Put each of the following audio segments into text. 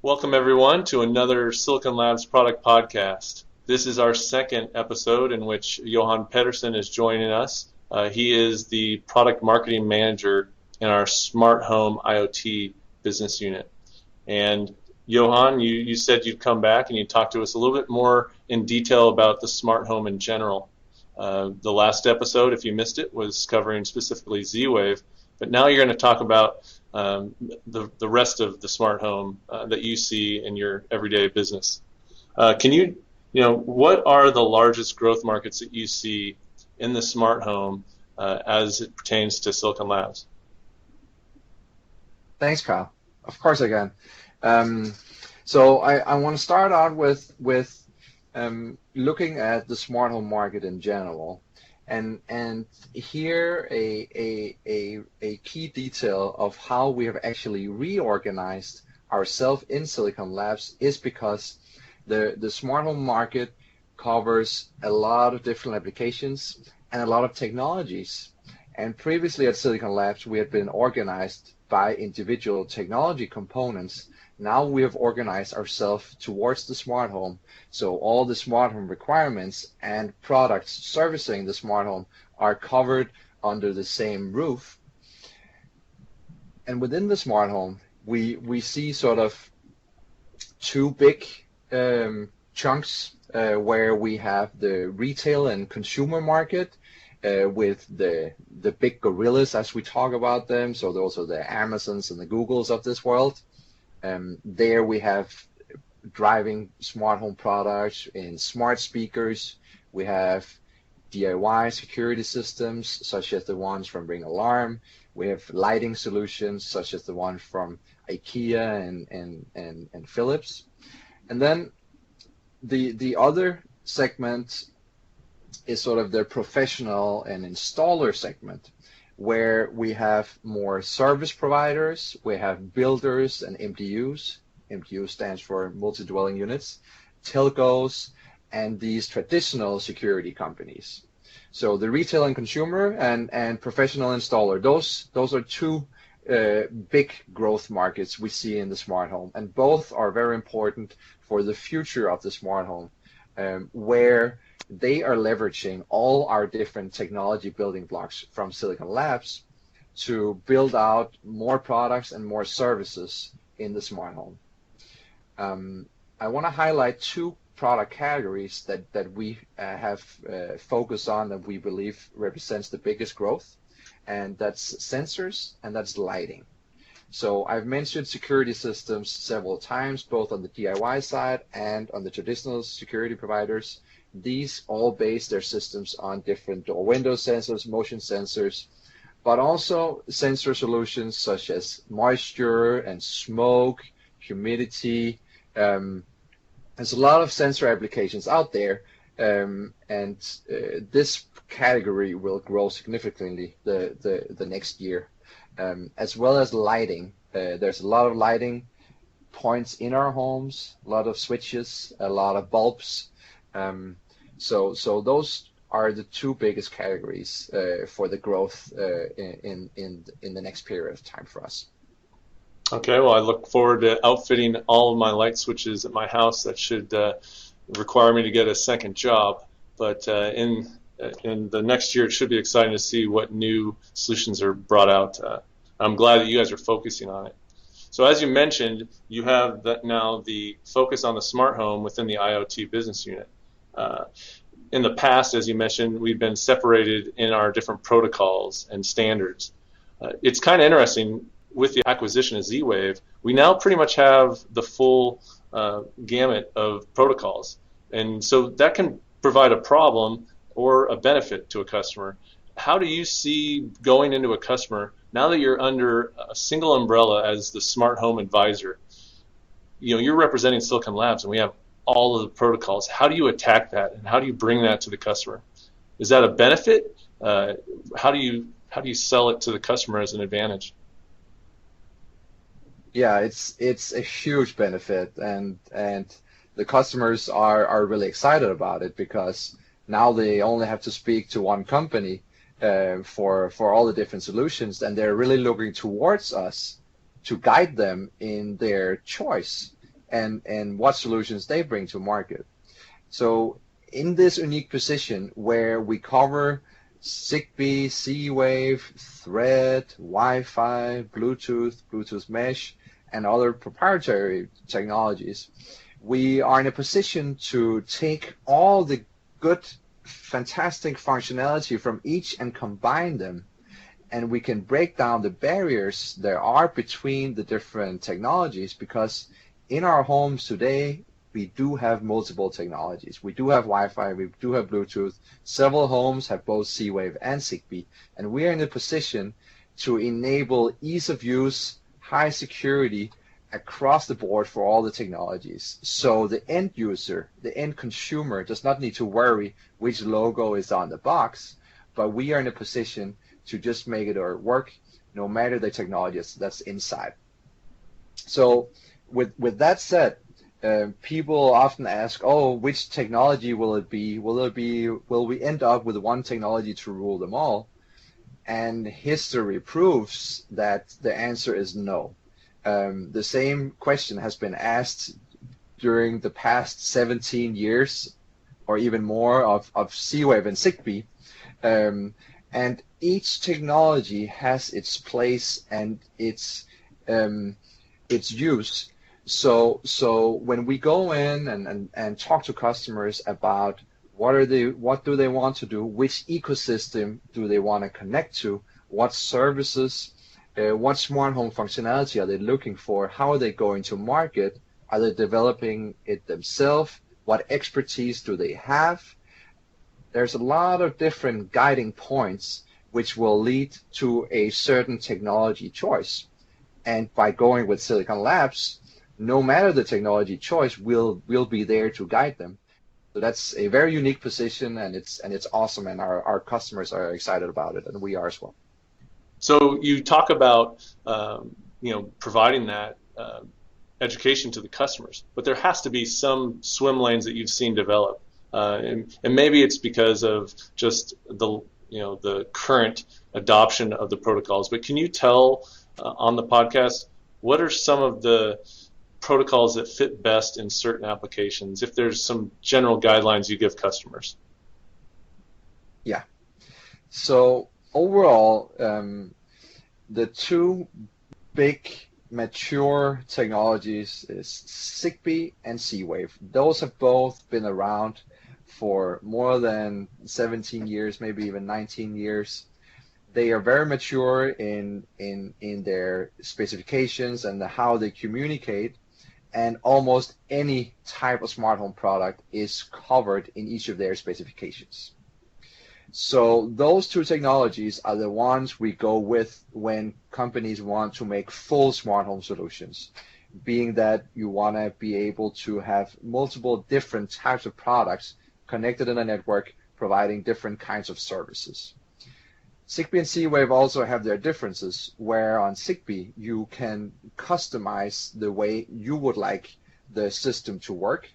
Welcome, everyone, to another Silicon Labs product podcast. This is our second episode in which Johan Pedersen is joining us. He is the product marketing manager in our Smart Home IoT business unit. And Johan, you said you'd come back and you'd talk to us a little bit more in detail about the smart home in general. The last episode, if you missed it, was covering specifically Z-Wave, but now you're going to talk about the rest of the smart home that you see in your everyday business. What are the largest growth markets that you see in the smart home as it pertains to Silicon Labs? Thanks, Kyle. Of course I can. So I want to start out with looking at the smart home market in general, and here a key detail of how we have actually reorganized ourselves in Silicon Labs is because the smart home market covers a lot of different applications and a lot of technologies. And previously at Silicon Labs, we had been organized by individual technology components. Now we have organized ourselves towards the smart home. So all the smart home requirements and products servicing the smart home are covered under the same roof. And within the smart home, we see sort of two big chunks where we have the retail and consumer market, with the big gorillas as we talk about them. So those are the Amazons and the Googles of this world. There we have driving smart home products in smart speakers. We have DIY security systems such as the ones from Ring Alarm. We have lighting solutions such as the one from IKEA and Philips. And then the other segment is sort of the professional and installer segment, where we have more service providers, we have builders and MDUs. MDU stands for multi-dwelling units, telcos, and these traditional security companies. So the retail and consumer and professional installer, those are two big growth markets we see in the smart home, and both are very important for the future of the smart home, where they are leveraging all our different technology building blocks from Silicon Labs to build out more products and more services in the smart home. I want to highlight two product categories that we have focused on that we believe represents the biggest growth, and that's sensors and that's lighting. So I've mentioned security systems several times, both on the DIY side and on the traditional security providers. These all base their systems on different door window sensors, motion sensors, but also sensor solutions such as moisture and smoke, humidity. There's a lot of sensor applications out there, and this category will grow significantly the next year, as well as lighting. There's a lot of lighting points in our homes, a lot of switches, a lot of bulbs. So those are the two biggest categories for the growth in the next period of time for us. Okay, well, I look forward to outfitting all of my light switches at my house. That should require me to get a second job. But in the next year, it should be exciting to see what new solutions are brought out. I'm glad that you guys are focusing on it. So as you mentioned, you have now the focus on the smart home within the IoT business unit. In the past, as you mentioned, we've been separated in our different protocols and standards. It's kind of interesting, with the acquisition of Z-Wave, we now pretty much have the full gamut of protocols. And so that can provide a problem or a benefit to a customer. How do you see going into a customer, now that you're under a single umbrella as the smart home advisor? You're representing Silicon Labs, and we have all of the protocols. How do you attack that, and how do you bring that to the customer? Is that a benefit? How do you sell it to the customer as an advantage? Yeah, it's a huge benefit, and the customers are really excited about it because now they only have to speak to one company for all the different solutions, and they're really looking towards us to guide them in their choice. and what solutions they bring to market. So in this unique position where we cover Zigbee, Z-Wave, Thread, Wi-Fi, Bluetooth Mesh, and other proprietary technologies, we are in a position to take all the good, fantastic functionality from each and combine them, and we can break down the barriers there are between the different technologies, because in our homes today, we do have multiple technologies. We do have Wi-Fi, we do have Bluetooth. Several homes have both Z-Wave and Zigbee, and we are in a position to enable ease of use, high security across the board for all the technologies. So the end user, the end consumer, does not need to worry which logo is on the box, but we are in a position to just make it work no matter the technology that's inside. So with that said, people often ask, oh, which technology will it be? Will we end up with one technology to rule them all? And history proves that the answer is no. The same question has been asked during the past 17 years or even more of Z-Wave and Zigbee. And each technology has its place and its use. So when we go in and talk to customers about what do they want to do, which ecosystem do they want to connect to, what services, what smart home functionality are they looking for, how are they going to market, are they developing it themselves, what expertise do they have? There's a lot of different guiding points which will lead to a certain technology choice. And by going with Silicon Labs, no matter the technology choice, we'll be there to guide them. So that's a very unique position, and it's awesome, and our customers are excited about it, and we are as well. So you talk about providing that education to the customers, but there has to be some swim lanes that you've seen develop, and maybe it's because of just the current adoption of the protocols. But can you tell on the podcast what are some of the protocols that fit best in certain applications, if there's some general guidelines you give customers? Yeah. So overall, the two big mature technologies is Zigbee and Z-Wave. Those have both been around for more than 17 years, maybe even 19 years. They are very mature in their specifications and how they communicate, and almost any type of smart home product is covered in each of their specifications. So those two technologies are the ones we go with when companies want to make full smart home solutions, being that you want to be able to have multiple different types of products connected in a network, providing different kinds of services. Zigbee and Z-Wave also have their differences, where on Zigbee you can customize the way you would like the system to work,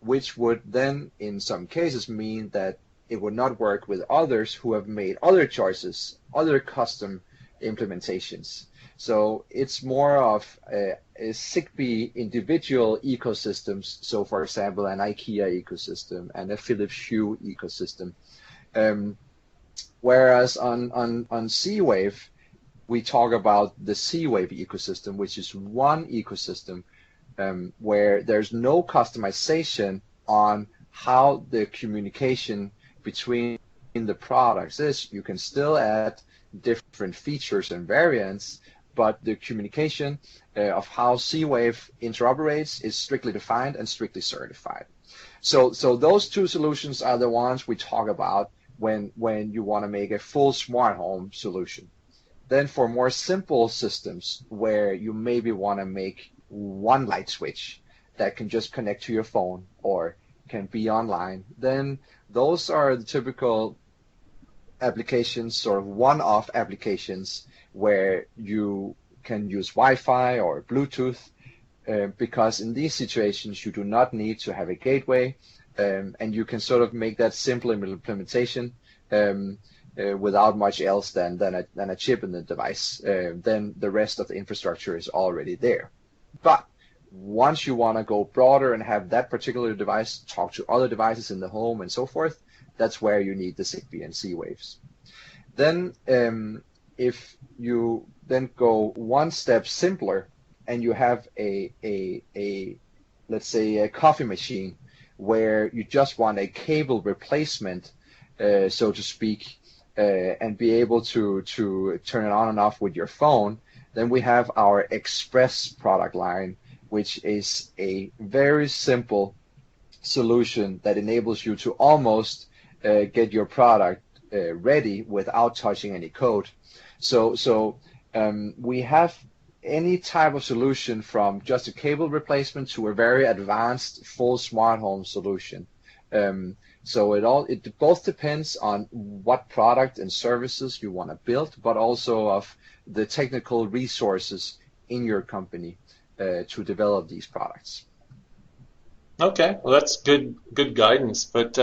which would then in some cases mean that it would not work with others who have made other choices, other custom implementations. So it's more of a Zigbee individual ecosystems. So for example, an IKEA ecosystem and a Philips Hue ecosystem. Whereas on Z-Wave, we talk about the Z-Wave ecosystem, which is one ecosystem where there's no customization on how the communication between the products is. You can still add different features and variants, but the communication of how Z-Wave interoperates is strictly defined and strictly certified. So those two solutions are the ones we talk about when you want to make a full smart home solution. Then for more simple systems where you maybe want to make one light switch that can just connect to your phone or can be online, then those are the typical applications, sort of one-off applications where you can use Wi-Fi or Bluetooth, because in these situations you do not need to have a gateway, and you can sort of make that simple implementation without much else than a chip in the device. Then the rest of the infrastructure is already there. But Once you want to go broader and have that particular device talk to other devices in the home and so forth, that's where you need the Zigbee and Z-Waves. Then if you then go one step simpler and you have a let's say a coffee machine where you just want a cable replacement, so to speak, and be able to turn it on and off with your phone, then we have our Express product line, which is a very simple solution that enables you to almost get your product ready without touching any code. So we have any type of solution from just a cable replacement to a very advanced full smart home solution. So it both depends on what product and services you want to build, but also of the technical resources in your company to develop these products. Okay, well that's good guidance. But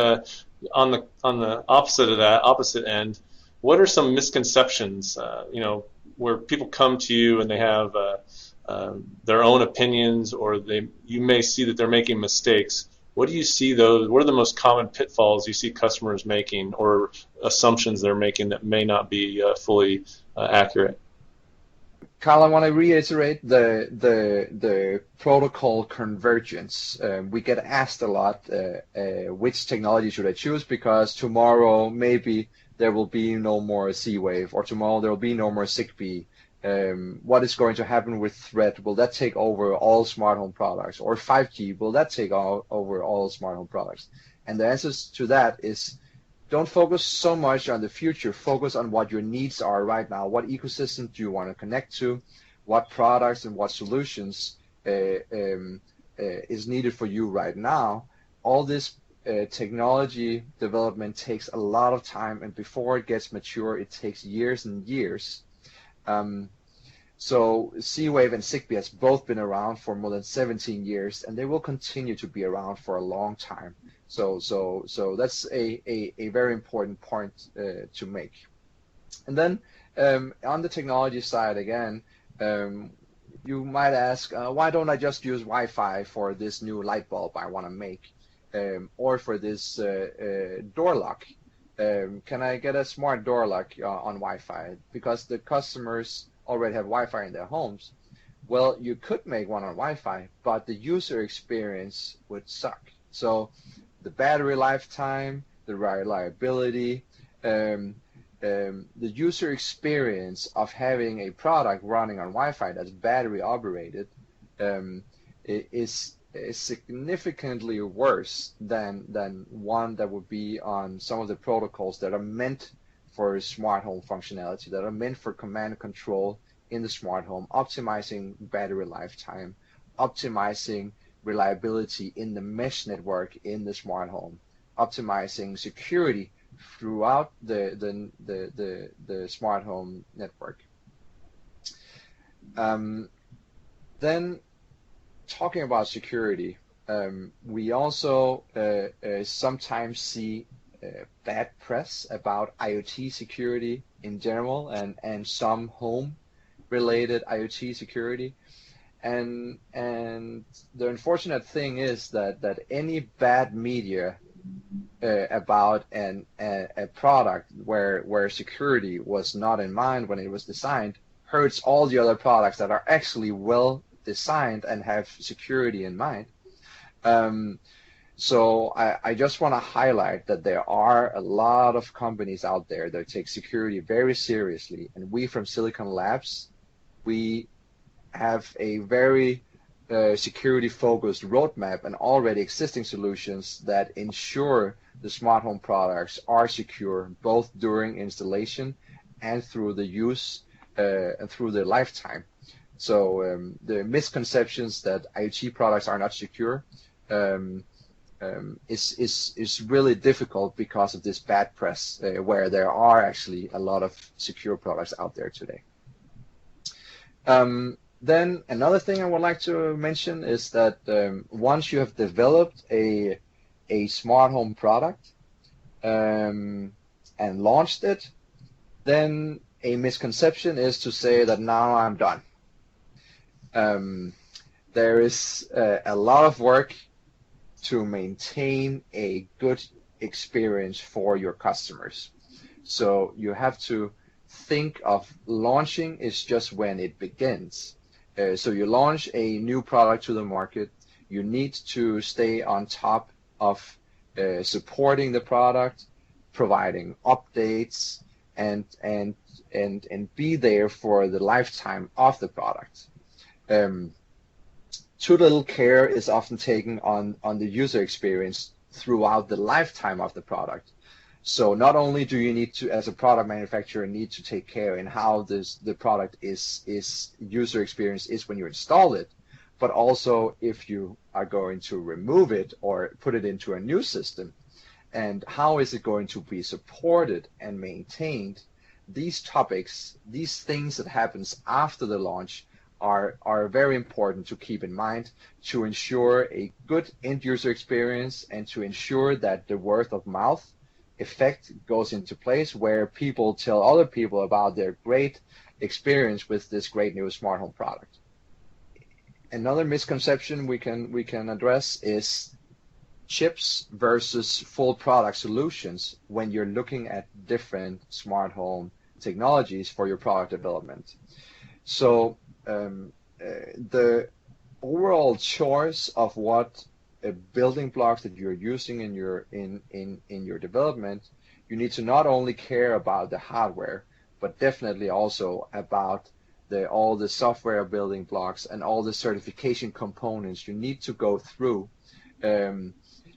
on the opposite end, what are some misconceptions? Where people come to you and they have their own opinions, or you may see that they're making mistakes. What do you see those? What are the most common pitfalls you see customers making, or assumptions they're making that may not be fully accurate? Carl, I want to reiterate the protocol convergence. We get asked a lot, which technology should I choose, because tomorrow maybe there will be no more Z-Wave, or tomorrow there will be no more Zigbee. What is going to happen with Thread? Will that take over all smart home products? Or 5G, will that take over all smart home products? And the answers to that is, don't focus so much on the future. Focus on what your needs are right now. What ecosystem do you want to connect to? What products and what solutions is needed for you right now? All this technology development takes a lot of time, and before it gets mature, it takes years and years. So Z-Wave and Zigbee has both been around for more than 17 years, and they will continue to be around for a long time. So that's a very important point to make. And then on the technology side again, you might ask, why don't I just use Wi-Fi for this new light bulb I want to make, or for this door lock? Can I get a smart door lock on Wi-Fi? Because the customers already have Wi-Fi in their homes. Well, you could make one on Wi-Fi, but the user experience would suck. So the battery lifetime, the reliability, the user experience of having a product running on Wi-Fi that's battery operated is significantly worse than one that would be on some of the protocols that are meant for smart home functionality, that are meant for command and control in the smart home, optimizing battery lifetime, optimizing reliability in the mesh network in the smart home, optimizing security throughout the smart home network. Then talking about security, we also sometimes see bad press about IoT security in general, and some home related IoT security. And the unfortunate thing is that any bad media about a product where security was not in mind when it was designed hurts all the other products that are actually well designed and have security in mind. So I just want to highlight that there are a lot of companies out there that take security very seriously, and we from Silicon Labs, we have a very security-focused roadmap and already existing solutions that ensure the smart home products are secure both during installation and through the use and through their lifetime. So the misconceptions that IoT products are not secure is really difficult because of this bad press, where there are actually a lot of secure products out there today. Then another thing I would like to mention is that once you have developed a smart home product and launched it, then a misconception is to say that now I'm done. there is a lot of work to maintain a good experience for your customers. So you have to think of launching is just when it begins. So you launch a new product to the market, you need to stay on top of supporting the product, providing updates, and be there for the lifetime of the product. Too little care is often taken on the user experience throughout the lifetime of the product. So not only do you need to, as a product manufacturer, need to take care in how the product is user experience is when you install it, but also if you are going to remove it or put it into a new system, and how is it going to be supported and maintained. These topics, these things that happens after the launch are very important to keep in mind to ensure a good end user experience and to ensure that the word of mouth effect goes into place where people tell other people about their great experience with this great new smart home product. Another misconception we can address is chips versus full product solutions when you're looking at different smart home technologies for your product development. So the overall choice of what building blocks that you're using in your development, you need to not only care about the hardware, but definitely also about all the software building blocks and all the certification components you need to go through.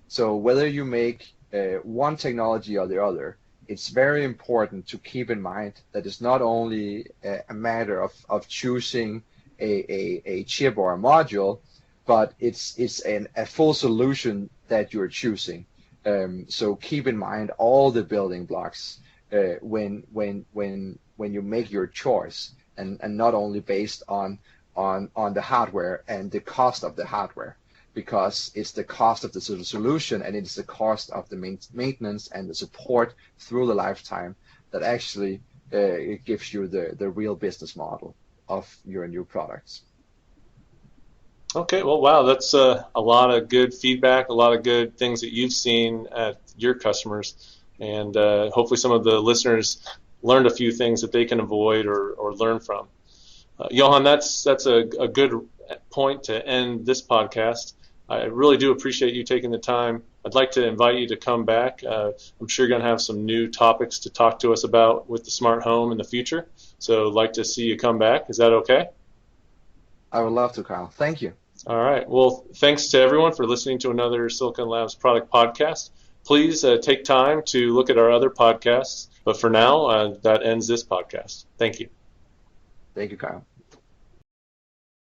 So whether you make one technology or the other, it's very important to keep in mind that it's not only a matter of choosing a chip or a module, but it's a full solution that you're choosing. So keep in mind all the building blocks when you make your choice, and not only based on the hardware and the cost of the hardware, because it's the cost of the solution and it's the cost of the maintenance and the support through the lifetime that actually it gives you the real business model of your new products. Okay, well, wow, that's a lot of good feedback, a lot of good things that you've seen at your customers, and hopefully some of the listeners learned a few things that they can avoid or learn from. Johan, that's a good point to end this podcast. I really do appreciate you taking the time. I'd like to invite you to come back. I'm sure you're going to have some new topics to talk to us about with the smart home in the future. So I'd like to see you come back. Is that okay? I would love to, Kyle. Thank you. All right. Well, thanks to everyone for listening to another Silicon Labs product podcast. Please take time to look at our other podcasts. But for now, that ends this podcast. Thank you. Thank you, Kyle.